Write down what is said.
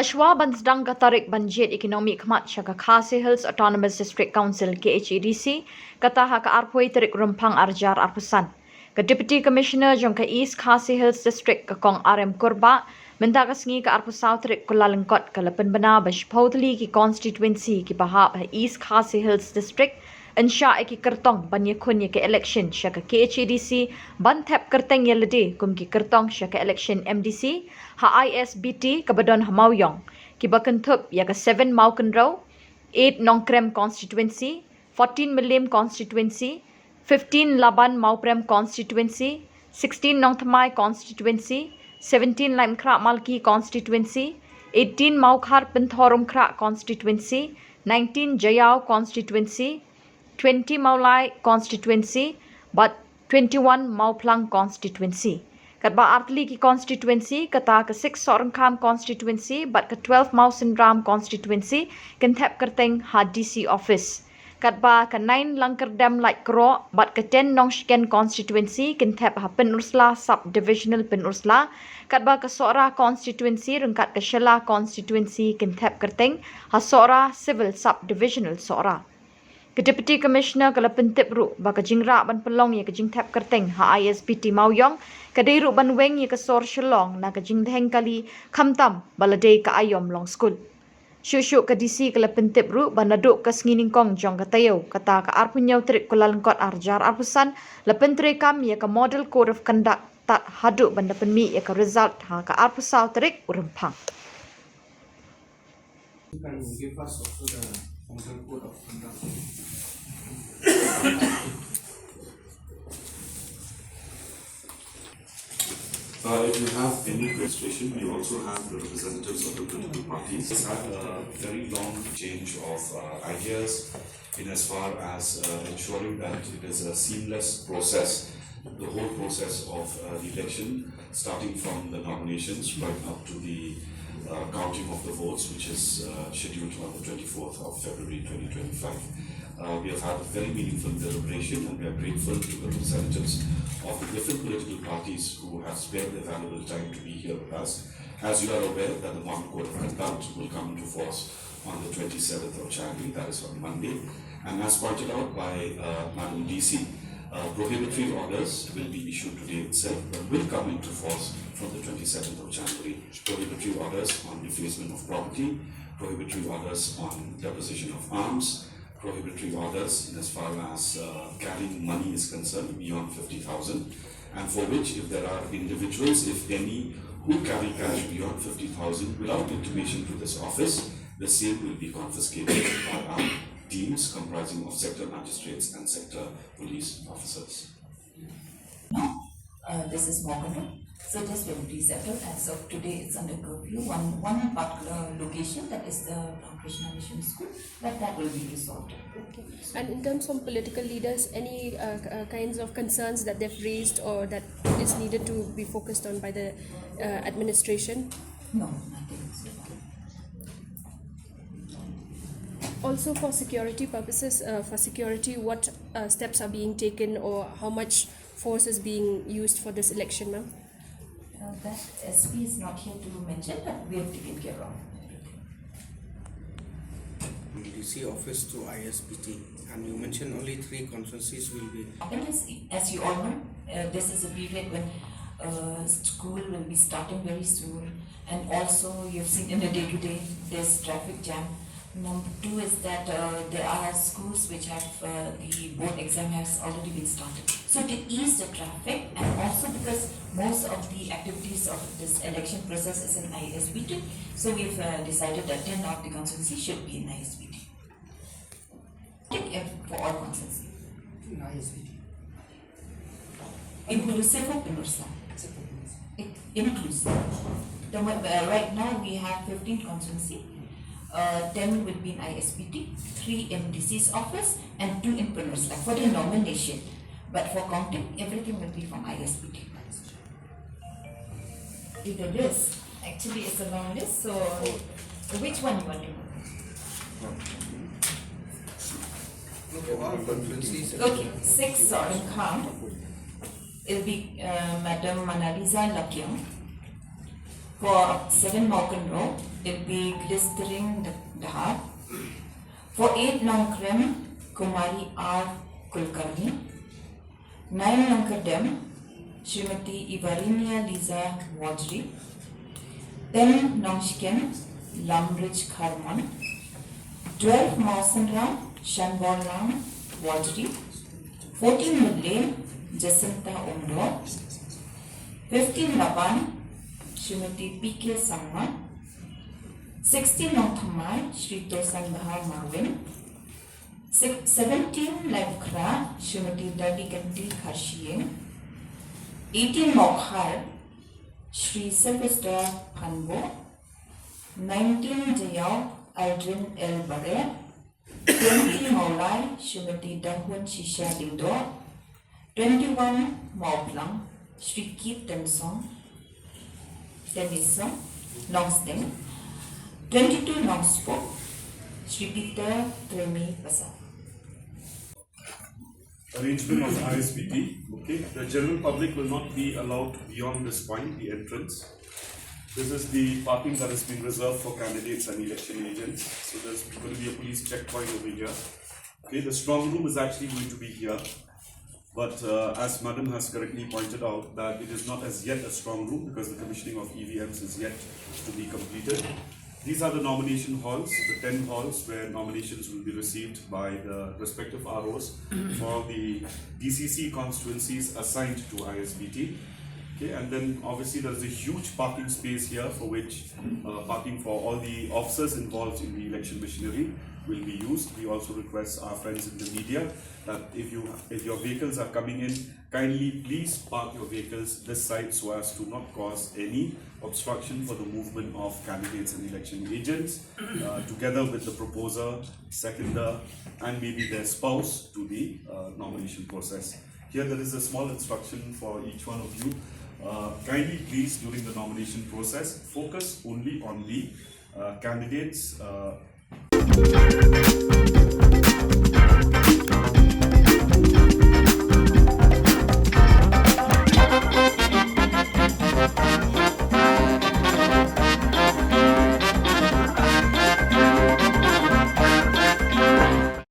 Shwa ban sdang Tarik ban jied ekonomi khmat shaka Khasi Hills Autonomous District Council KHADC kata ha ka arpoi Tarik Rymphang arjar arpusan. Ka Deputy Commissioner jong ka East Khasi Hills District ka kong RM Kurbah minta ka sngi ka arpusau Tarik kyllalynkot ka pynbna ba thylli ki constituency ki bahap ha East Khasi Hills District Insya ki Kyrtong ban khun ke election shaka KHADC ban Thep Kyrteng lade kum ki Kyrtong shaka election MDC ha Isbt kabadon Mawiong kiba thup ya ka 7 Mawkan row 8 nongmih constituency 14 Milim constituency 15 Laban Mawprem constituency 16 Nongthamai constituency 17 Laitumkhrah Malki constituency 18 Laitumkhrah constituency 19 Jayaw constituency 20 Mawlai constituency but 21 Mawplang constituency. Kat ba Artli ki constituency kata ke 6 Autonamou constituency but ke 12 Mawsindram constituency kan Thep Kyrteng KHADC office. Kat ba ke 9 Langkerdam like Kro but ke 10 Nongshiken constituency kan Thep Pynbna subdivisional Pynbna. Kat ba ke Sora constituency rengkat ke Shillong constituency kan Thep Kyrteng Sora civil subdivisional Sora. Ke Deputy Commissioner ke Thep ru ba ke jingra ban pelong ye ke jing Thep Kyrteng ha Isbt Mawlai ke deiru ban weng ye ke sor Shillong na ke jing dheng kali khamtam balade ka ayom long school. Shushu ke DC ke Thep ru ban naduk ke sngi nynkong jong kataiw kata ka arpunyau Tarik kyllalynkot arjar arpusan lepentre kam ye ke model code of conduct tat haduk ban penmi ye ke result ha ka arpusau Tarik Rymphang. You can give us also the model code of conduct. If you have any registration, we also have the representatives of the political parties. It's had a very long change of ideas in as far as ensuring that it is a seamless process, the whole process of the election, starting from the nominations right up to the counting of the votes, which is scheduled on the 24th of February 2025. We have had a very meaningful deliberation, and we are grateful to the representatives of the different political parties who have spared their valuable time to be here with us. As you are aware, that the model code of conduct will come into force on the 27th of January, that is on Monday. And as pointed out by Madam DC, prohibitory orders will be issued today itself, but will come into force from the 27th of January. Prohibitory orders on defacement of property, prohibitory orders on deposition of arms, prohibitory orders in as far as carrying money is concerned beyond 50,000, and for which, if there are individuals, if any, who carry cash beyond 50,000 without intimation to this office, the same will be confiscated by our teams comprising of sector magistrates and sector police officers. This is Morgan. So just will be settled as of today. It's under curfew. One particular location, that is the Krishna Mission School, but that will be resolved. Okay. And in terms of political leaders, any kinds of concerns that they've raised or that is needed to be focused on by the administration? No, nothing. Also, for security purposes, what steps are being taken or how much force is being used for this election, ma'am? That SP is not here to mention, but we have taken care of. DC office to Isbt, and you mentioned only 3 constituencies will be. As you all know, this is a period when school will be starting very soon, and also you've seen in the day-to-day there's traffic jam. Number 2 is that there are schools which have the board exam has already been started. So to ease the traffic, and also because most of the activities of this election process is in Isbt, so we've decided that 10 of the constituency should be in Isbt. For all constituency. In Isbt. Inclusive of Pynbna. Inclusive. Right now we have 15 constituency. 10 will be in Isbt, 3 in DC's office, and 2 in Pynbna for the nomination. But for counting, everything will be from Isbt. The list, actually it's a long list, so which one you want to know? Okay, all conferences. Okay, 6 are in count. It will be Madam Manaliza Lakyang. For 7 Malkin Row, it'll be glistering the heart. For 8 Nongkrim, Kumari R. Kulkarni. 9 Nankadem, Srimati Ivarinia Liza Wajri. 10 Nongshken, Lambrich Kharman. 12 Mausanram, Shanborram Wajri. 14 Mudlane, Jacinta Umdo. 15 Laban, Srimati P.K. Sangma. 16 Nongthamai, Shri Tosanbha Mawiong. 17 Laitumkhrah, Srimati Dadikanti Khasi. 18 Mokhar, Shri Sylvester Panbo. 19 Jayaw, Aldrin L. Bare. 20 Mawlai, Srimati Dahun Shisha Dindo. 21 Mawplang, Shri Kyrtong, Denisong, Nongsting. 22 Nongspo, Shri Peter Tremi Basa. Arrangement of ISBT. Okay, the general public will not be allowed beyond this point, the entrance. This is the parking that has been reserved for candidates and election agents. So there's going to be a police checkpoint over here. Okay, the strong room is actually going to be here. But as Madam has correctly pointed out, that it is not as yet a strong room because the commissioning of EVMs is yet to be completed. These are the nomination halls, the 10 halls where nominations will be received by the respective ROs for the DCC constituencies assigned to ISBT. Okay, and then obviously there is a huge parking space here for which parking for all the officers involved in the election machinery will be used. We also request our friends in the media that if your vehicles are coming in, kindly please park your vehicles this side so as to not cause any obstruction for the movement of candidates and election agents, together with the proposer, seconder, and maybe their spouse to the nomination process. Here there is a small instruction for each one of you. Kindly please, during the nomination process, focus only on the candidates